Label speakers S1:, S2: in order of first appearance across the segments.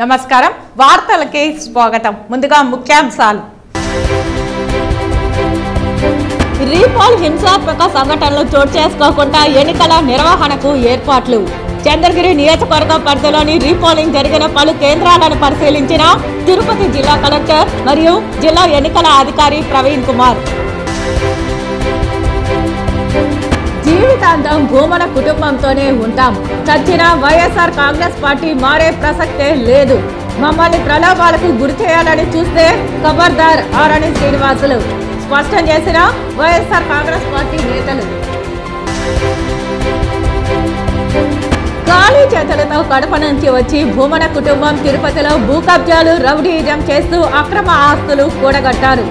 S1: నమస్కారం వార్తలకి స్వాగతం ముందుగా ముఖ్యాంశాలు రీపాల్ హింసాత్మక సంఘటనలు చోటు చేసుకోకుండా ఎన్నికల నిర్వహణకు ఏర్పాట్లు చంద్రగిరి నియోజకవర్గ పరిధిలోని రీపోలింగ్ జరిగిన పలు కేంద్రాలను పరిశీలించిన తిరుపతి జిల్లా కలెక్టర్ మరియు జిల్లా ఎన్నికల అధికారి ప్రవీణ్ కుమార్ జీవితాంతం భూమన కుటుంబంతోనే ఉంటాం చచ్చిన వైఎస్ఆర్ కాంగ్రెస్ పార్టీ మారే ప్రసక్తే లేదు మమ్మల్ని ప్రలోభాలకు గురి చేయాలని చూస్తే ఖబర్దార్ ఆరణి శ్రీనివాసులు స్పష్టం చేసిన వైఎస్ఆర్ కాంగ్రెస్ పార్టీ నేతలు ఖాళీ చేతులతో కడప నుంచి వచ్చి భూమన కుటుంబం తిరుపతిలో భూ కబ్జాలు రౌడీయిజం చేస్తూ అక్రమ ఆస్తులు కూడగట్టారు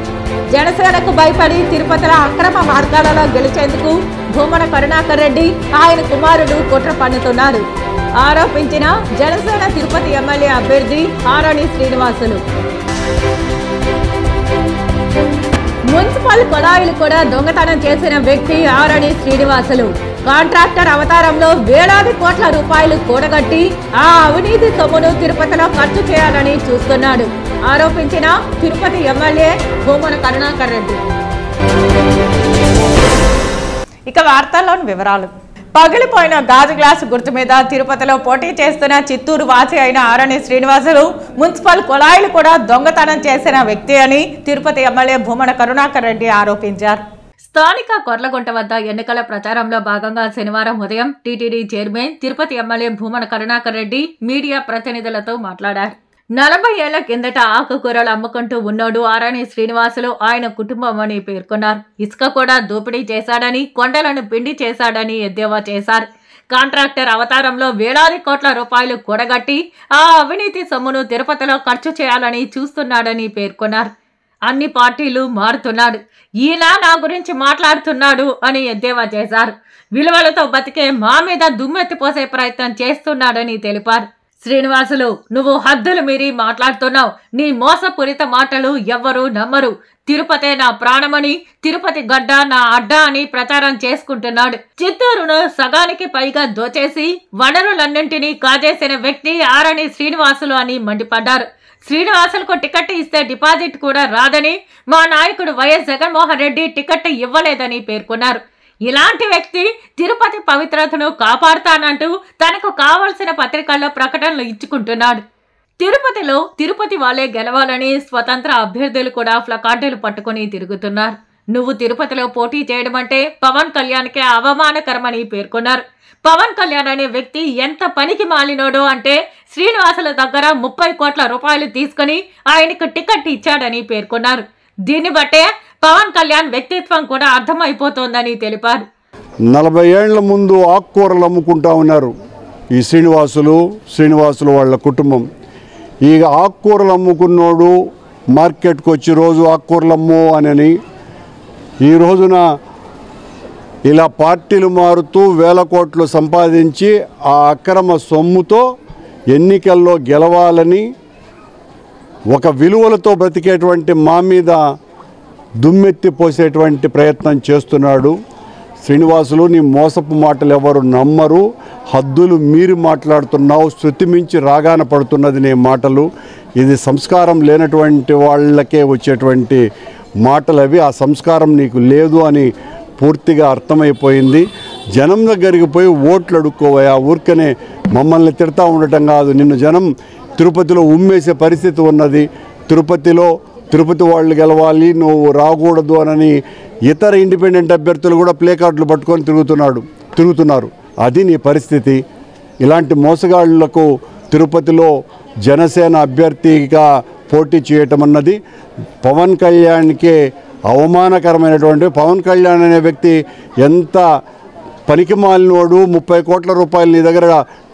S1: జనసేనకు భయపడి తిరుపతిలో అక్రమ మార్గాలలో గెలిచేందుకు భూమన కరుణాకర్ రెడ్డి ఆయన కుమారుడు కుట్ర పన్నుతున్నారు ఆరోపించిన జనసేన తిరుపతి ఎమ్మెల్యే అభ్యర్థి ఆరణి శ్రీనివాసులు మున్సిపల్ కొళాయిలు కూడా దొంగతనం చేసిన వ్యక్తి ఆరణి శ్రీనివాసులు కాంట్రాక్టర్ అవతారంలో వేలాది కోట్ల రూపాయలు కూడగట్టి ఆ అవినీతి సొమ్మును తిరుపతిలో ఖర్చు చేయాలని చూస్తున్నాడు ఆరోపించిన తిరుపతి ఎమ్మెల్యే భూమన కరుణాకర్ రెడ్డి ఇక వార్తల్లోని వివరాలు పగిలిపోయిన గాజు గ్లాసు గుర్తు మీద తిరుపతిలో పోటీ చేస్తున్న చిత్తూరు వాసి అయిన ఆరణి శ్రీనివాసులు మున్సిపల్ కుళాయిలు కూడా దొంగతనం చేసిన వ్యక్తి అని తిరుపతి ఎమ్మెల్యే భూమన కరుణాకర్ రెడ్డి ఆరోపించారు స్థానిక కొర్లగుంట వద్ద ఎన్నికల ప్రచారంలో భాగంగా శనివారం ఉదయం TTD chairman Tirupati MLA Bhumana Karunakar Reddy media ప్రతినిధులతో మాట్లాడారు 40 ఏళ్ల కిందట ఆకుకూరలు అమ్ముకుంటూ ఉన్నాడు ఆరణి శ్రీనివాసులు ఆయన కుటుంబం అని పేర్కొన్నారు ఇసుక కూడా దోపిడీ చేశాడని కొండలను పిండి చేశాడని ఎద్దేవా చేశారు కాంట్రాక్టర్ అవతారంలో వేలాది కోట్ల రూపాయలు కూడగట్టి ఆ అవినీతి సొమ్మును తిరుపతిలో ఖర్చు చేయాలని చూస్తున్నాడని పేర్కొన్నారు అన్ని పార్టీలు మారుతున్నాడు ఈయన నా గురించి మాట్లాడుతున్నాడు అని ఎద్దేవా చేశారు విలువలతో బతికే మా మీద దుమ్మెత్తిపోసే ప్రయత్నం చేస్తున్నాడని తెలిపారు శ్రీనివాసులు నువ్వు హద్దులు మీరి మాట్లాడుతున్నావు నీ మోసపూరిత మాటలు ఎవ్వరూ నమ్మరు తిరుపతే నా ప్రాణమని తిరుపతి గడ్డ నా అడ్డా అని ప్రచారం చేసుకుంటున్నాడు చిత్తూరును సగానికి పైగా దోచేసి వనరులన్నింటినీ కాజేసిన వ్యక్తి ఆరణి శ్రీనివాసులు అని మండిపడ్డారు శ్రీనివాసులకు టికెట్ ఇస్తే డిపాజిట్ కూడా రాదని మా నాయకుడు వైఎస్ జగన్మోహన్ రెడ్డి టికెట్ ఇవ్వలేదని పేర్కొన్నారు ఇలాంటి వ్యక్తి తిరుపతి పవిత్రతను కాపాడుతానంటూ తనకు కావలసిన పత్రికల్లో ప్రకటనలు ఇచ్చుకుంటున్నాడు తిరుపతిలో తిరుపతి వాళ్ళే గెలవాలని స్వతంత్ర అభ్యర్థులు కూడా ప్లకార్డులు పట్టుకుని తిరుగుతున్నారు నువ్వు తిరుపతిలో పోటీ చేయడం అంటే పవన్ కళ్యాణ్కే అవమానకరమని పేర్కొన్నారు పవన్ కళ్యాణ్ అనే వ్యక్తి ఎంత పనికి మాలినోడో అంటే శ్రీనివాసుల దగ్గర 30 కోట్ల రూపాయలు తీసుకుని ఆయనకు టికెట్ ఇచ్చాడని పేర్కొన్నారు దీన్ని బట్టే పవన్ కళ్యాణ్ వ్యక్తిత్వం కూడా అర్థమైపోతోందని తెలిపారు
S2: 40 ఏళ్ల ముందు ఆకుకూరలు అమ్ముకుంటా ఉన్నారు ఈ శ్రీనివాసులు వాళ్ళ కుటుంబం ఈ ఆకుకూరలు అమ్ముకున్నోడు మార్కెట్కి వచ్చి రోజు ఆకుకూరలు అమ్ము అని ఈ రోజున ఇలా పార్టీలు మారుతూ వేల కోట్లు సంపాదించి ఆ అక్రమ సొమ్ముతో ఎన్నికల్లో గెలవాలని ఒక విలువలతో బ్రతికేటువంటి మా మీద దుమ్మెత్తి పోసేటువంటి ప్రయత్నం చేస్తున్నాడు శ్రీనివాసులు నీ మోసపు మాటలు ఎవరు నమ్మరు హద్దులు మీరి మాట్లాడుతున్నావు శృతి మించి రాగాన పడుతున్నది నీ మాటలు ఇది సంస్కారం లేనటువంటి వాళ్ళకే వచ్చేటువంటి మాటలు అవి ఆ సంస్కారం నీకు లేదు అని పూర్తిగా అర్థమైపోయింది జనం దగ్గరికి పోయి ఓట్లు అడుక్కోవా ఊరికనే మమ్మల్ని తిడతా ఉండటం కాదు నిన్ను జనం తిరుపతిలో ఉమ్మేసే పరిస్థితి ఉన్నది తిరుపతి వాళ్ళు గెలవాలి నువ్వు రాకూడదు అని ఇతర ఇండిపెండెంట్ అభ్యర్థులు కూడా ప్లే కార్డులు పట్టుకొని తిరుగుతున్నారు అది నీ పరిస్థితి ఇలాంటి మోసగాళ్లకు తిరుపతిలో జనసేన అభ్యర్థిగా పోటీ చేయటం అన్నది పవన్ కళ్యాణ్కే అవమానకరమైనటువంటి పవన్ కళ్యాణ్ అనే వ్యక్తి ఎంత పనికి మాలినోడు 30 కోట్ల రూపాయలు నీ దగ్గర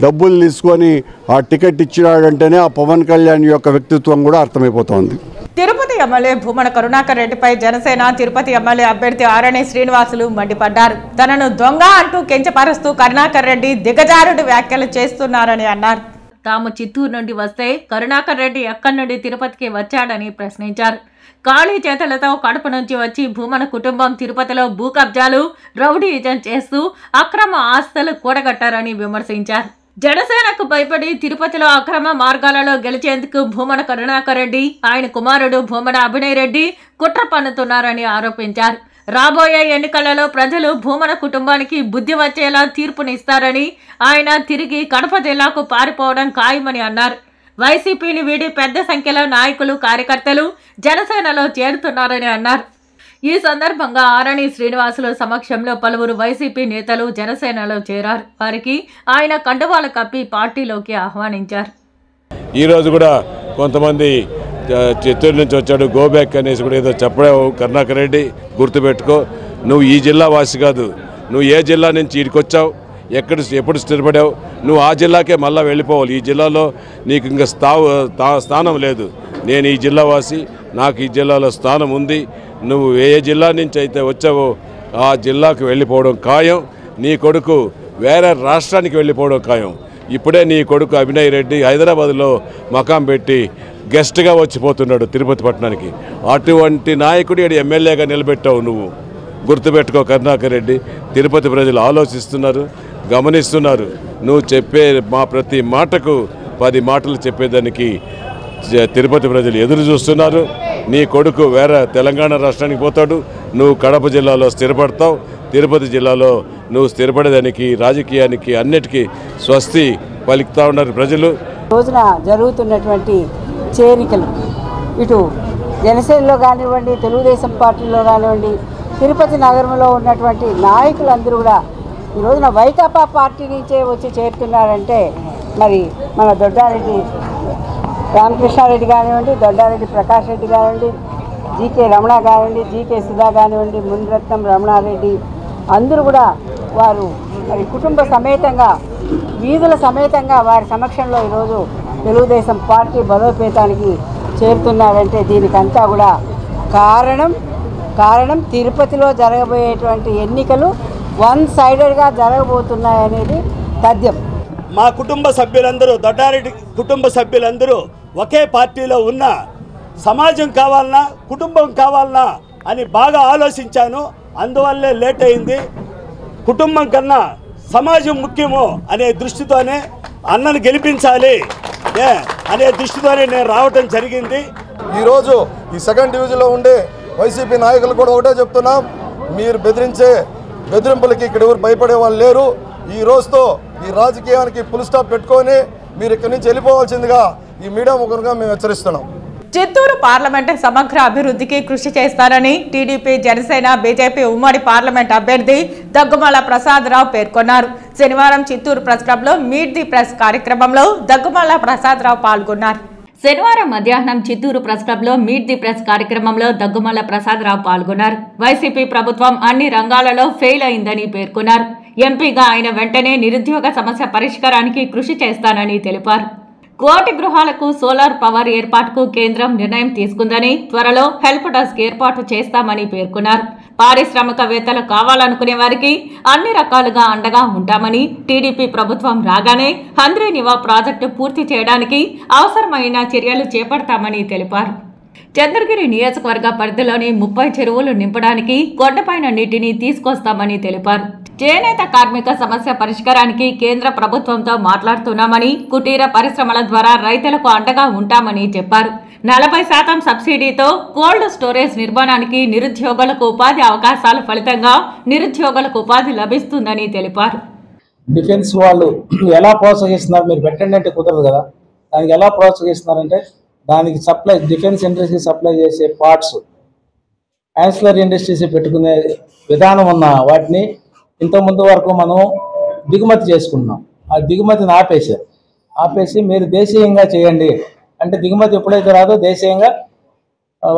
S2: డబ్బులు తీసుకొని ఆ టికెట్ ఇచ్చినాడంటేనే ఆ పవన్ కళ్యాణ్ యొక్క వ్యక్తిత్వం కూడా అర్థమైపోతోంది
S1: తిరుపతి ఎమ్మెల్యే భూమన కరుణాకర్ రెడ్డిపై జనసేన తిరుపతి ఎమ్మెల్యే అభ్యర్థి ఆరణి శ్రీనివాసులు మండిపడ్డారు తనను దొంగ అంటూ కించపరుస్తూ కరుణాకర్ రెడ్డి దిగజారుడు వ్యాఖ్యలు చేస్తున్నారని అన్నారు తాము చిత్తూరు నుండి వస్తే కరుణాకర్ రెడ్డి ఎక్కడి నుండి తిరుపతికి వచ్చాడని ప్రశ్నించారు ఖాళీ చేతులతో కడప నుంచి వచ్చి భూమన కుటుంబం తిరుపతిలో భూ కబ్జాలు రౌడీయిజం చేస్తూ అక్రమ ఆస్తులు కూడగట్టారని విమర్శించారు జనసేనకు భయపడి తిరుపతిలో అక్రమ మార్గాలలో గెలిచేందుకు భూమన కరుణాకర్ రెడ్డి ఆయన కుమారుడు భూమన అభినయ్ రెడ్డి కుట్ర పన్నుతున్నారని ఆరోపించారు. రాబోయే ఎన్నికలలో ప్రజలు భూమన కుటుంబానికి బుద్ధి వచ్చేలా తీర్పునిస్తారని ఆయన తిరిగి కడప జిల్లాకు పారిపోవడం ఖాయమని అన్నారు. వైసీపీని వీడి పెద్ద సంఖ్యలో నాయకులు కార్యకర్తలు జనసేనలో చేరుతున్నారని అన్నారు. ఈ సందర్భంగా ఆరణి శ్రీనివాసులు సమక్షంలో పలువురు వైసీపీ నేతలు జనసేనలో చేరారు. వారికి ఆయన కండువాలు కప్పి పార్టీలోకి ఆహ్వానించారు.
S3: ఈరోజు కూడా కొంతమంది చిత్తూరు నుంచి వచ్చాడు గోబ్యాక్ అనేసి కూడా ఏదో చెప్పడావు. కరుణాకర్ రెడ్డి గుర్తుపెట్టుకో, నువ్వు ఈ జిల్లా వాసి కాదు, నువ్వు ఏ జిల్లా నుంచి ఇక్కడికి వచ్చావు, ఎప్పుడు స్థిరపడావు, నువ్వు ఆ జిల్లాకే మళ్ళీ వెళ్ళిపోవాలి. ఈ జిల్లాలో నీకు ఇంకా స్థానం లేదు. నేను ఈ జిల్లా వాసి, నాకు ఈ జిల్లాలో స్థానం ఉంది. నువ్వు ఏ జిల్లా నుంచి అయితే వచ్చావో ఆ జిల్లాకు వెళ్ళిపోవడం ఖాయం. నీ కొడుకు వేరే రాష్ట్రానికి వెళ్ళిపోవడం ఖాయం. ఇప్పుడే నీ కొడుకు అభినయ్ రెడ్డి హైదరాబాద్లో మకాం పెట్టి గెస్ట్గా వచ్చిపోతున్నాడు తిరుపతి పట్టణానికి. అటువంటి నాయకుడు ఇక్కడ ఎమ్మెల్యేగా నిలబెట్టావు నువ్వు. గుర్తుపెట్టుకో కరుణాకర్ రెడ్డి. తిరుపతి ప్రజలు ఆలోచిస్తున్నారు, గమనిస్తున్నారు. నువ్వు చెప్పే ప్రతి మాటకు 10 మాటలు చెప్పేదానికి తిరుపతి ప్రజలు ఎదురు చూస్తున్నారు. నీ కొడుకు వేరే తెలంగాణ రాష్ట్రానికి పోతాడు, నువ్వు కడప జిల్లాలో స్థిరపడతావు. తిరుపతి జిల్లాలో నువ్వు స్థిరపడేదానికి రాజకీయానికి అన్నిటికీ స్వస్తి పలుకుతా ఉన్నారు ప్రజలు.
S4: రోజున జరుగుతున్నటువంటి చేరికలు ఇటు జనసేనలో కానివ్వండి, తెలుగుదేశం పార్టీలో కానివ్వండి, తిరుపతి నగరంలో ఉన్నటువంటి నాయకులందరూ కూడా ఈ రోజున వైకాపా పార్టీ నుంచే వచ్చి చేరుతున్నారంటే మరి మన దొడ్డారెడ్డి రామకృష్ణారెడ్డి కానివ్వండి, దొడ్డారెడ్డి ప్రకాష్ రెడ్డి కానివ్వండి, జీకే రమణ కానివ్వండి, జీకే సుధా కానివ్వండి, మునిరత్నం రమణారెడ్డి అందరూ కూడా వారు మరి కుటుంబ సమేతంగా వీధుల సమేతంగా వారి సమక్షంలో ఈరోజు తెలుగుదేశం పార్టీ బలోపేతానికి చేరుతున్నారంటే దీనికంతా కూడా కారణం తిరుపతిలో జరగబోయేటువంటి ఎన్నికలు వన్ సైడెడ్గా జరగబోతున్నాయనేది తథ్యం.
S5: మా కుటుంబ సభ్యులందరూ, దొడ్డారెడ్డి కుటుంబ సభ్యులందరూ ఒకే పార్టీలో ఉన్న సమాజం కావాలన్నా కుటుంబం కావాలన్నా అని బాగా ఆలోచించాను. అందువల్లే లేట్ అయింది. కుటుంబం కన్నా సమాజం ముఖ్యము అనే దృష్టితోనే అన్నను గెలిపించాలి అనే దృష్టితోనే నేను రావటం జరిగింది.
S6: ఈరోజు ఈ సెకండ్ డివిజన్లో ఉండే వైసీపీ నాయకులు కూడా ఒకటే చెప్తున్నాం, మీరు బెదిరింపులకి ఇక్కడ ఎవరు భయపడే వాళ్ళు లేరు. ఈ రోజుతో ఈ రాజకీయానికి ఫుల్ స్టాప్ పెట్టుకొని మీరు ఇక్కడి నుంచి వెళ్ళిపోవాల్సిందిగా ఈ మీడియా ముఖంగా మేము హెచ్చరిస్తున్నాం.
S1: చిత్తూరు పార్లమెంట్ సమగ్ర అభివృద్ధికి కృషి చేస్తారని టీడీపీ, జనసేన, బీజేపీ ఉమ్మడి పార్లమెంట్ అభ్యర్థి దగ్గుమాల ప్రసాదరావు పేర్కొన్నారు. శనివారం చిత్తూరు ప్రెస్ క్లబ్లో మీట్ ది ప్రెస్ కార్యక్రమంలో దగ్గుమాల ప్రసాదరావు పాల్గొన్నారు. శనివారం మధ్యాహ్నం చిత్తూరు ప్రెస్ క్లబ్లో మీట్ ది ప్రెస్ కార్యక్రమంలో దగ్గుమాల ప్రసాదరావు పాల్గొన్నారు. వైసీపీ ప్రభుత్వం అన్ని రంగాలలో ఫెయిల్ అయిందని పేర్కొన్నారు. ఎంపీగా ఆయన వెంటనే నిరుద్యోగ సమస్య పరిష్కారానికి కృషి చేస్తానని తెలిపారు. కోటి గృహాలకు సోలార్ పవర్ ఏర్పాటుకు కేంద్రం నిర్ణయం తీసుకుందని, త్వరలో హెల్ప్ డెస్క్ ఏర్పాటు చేస్తామని పేర్కొన్నారు. పారిశ్రామికవేత్తలు కావాలనుకునే వారికి అన్ని రకాలుగా అండగా ఉంటామని, టీడీపీ ప్రభుత్వం రాగానే హంద్రీనివా ప్రాజెక్టు పూర్తి చేయడానికి అవసరమైన చర్యలు చేపడతామని తెలిపారు. చంద్రగిరి నియోజకవర్గ పరిధిలోని 30 చెరువులు నింపడానికి కొండపైన నీటిని తీసుకొస్తామని తెలిపారు. చేనేత కార్మిక సమస్య పరిష్కారానికి కేంద్ర ప్రభుత్వంతో మాట్లాడుతున్నామని, కుటీర పరిశ్రమల ద్వారా రైతులకు అండగా ఉంటామని చెప్పారు. 40% సబ్సిడీతో కోల్డ్ స్టోరేజ్ నిర్మాణానికి నిరుద్యోగులకు ఉపాధి అవకాశాల ఫలితంగా నిరుద్యోగులకు ఉపాధి లభిస్తుందని తెలిపారు.
S7: డిఫెన్స్ వాళ్ళు ఎలా ప్రోత్సహిస్తున్నారు, మీరు పెట్టండి అంటే కుదరదు కదా, దానికి ఎలా ప్రోత్సహిస్తున్నారంటే దానికి సప్లై డిఫెన్స్ ఇండస్ట్రీకి సప్లై చేసే పార్ట్స్ యాన్సిలరీ ఇండస్ట్రీస్ పెట్టుకునే విధానం ఉన్న వాటిని ఇంతకుముందు వరకు మనం దిగుమతి చేసుకున్నాం. ఆ దిగుమతిని ఆపేసి మీరు దేశీయంగా చేయండి అంటే దిగుమతి ఎప్పుడైతే రాదో దేశీయంగా